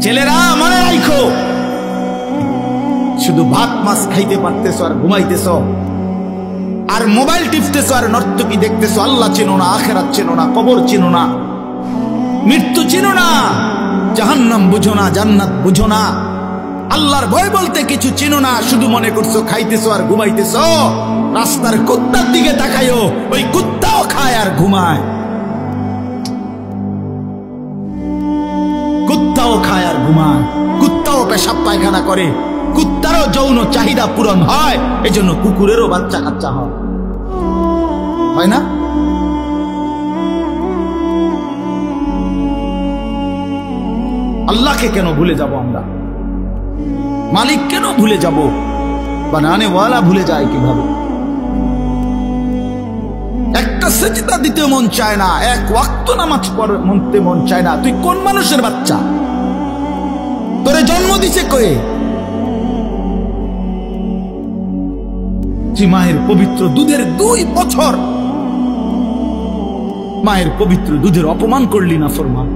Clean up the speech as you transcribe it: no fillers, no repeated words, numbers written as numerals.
ছেলেরা মনে রাখো, শুধু ভাত মাছ খাইতে পারতেছো আর ঘুমাইতেছো, আর মোবাইল টিপতেছো আর নর্তকী দেখতেছো। আল্লাহ চেনো না, আখিরাত চেনো না, কবর চেনো না, মৃত্যু চেনো না, জাহান্নাম বুঝো না, জান্নাত বুঝো না, আল্লাহর ভয় বলতে কিছু চেনো না। শুধু মনে করছো খাইতেছো আর ঘুমাইতেছো। রাস্তার কুত্তার দিকে তাকায়ও, ওই কুত্তাও খায় আর ঘুমায়, কুত্তাও খায় আর ঘুমায়, কুত্তাও পেশাব পায়খানা করে, কুত্তারও যৌন চাহিদা পূরণ হয়, এজন্য কুকুরেরও বাচ্চা কাচ্চা হয় না? আল্লাহকে কেন ভুলে যাব আমরা? মালিক কেন ভুলে যাব? বানানে ওয়ালা ভুলে যায় কিভাবে? একটা সেজদা দিতে মন চায় না, এক ওয়াক্ত নামাজ পড়তে মন চায় না। তুই কোন মানুষের বাচ্চা? তোরে জন্ম দিছে কয়ে? তুই মায়ের পবিত্র দুধের 2 বছর মায়ের পবিত্র দুধের অপমান করলি না ফরমান।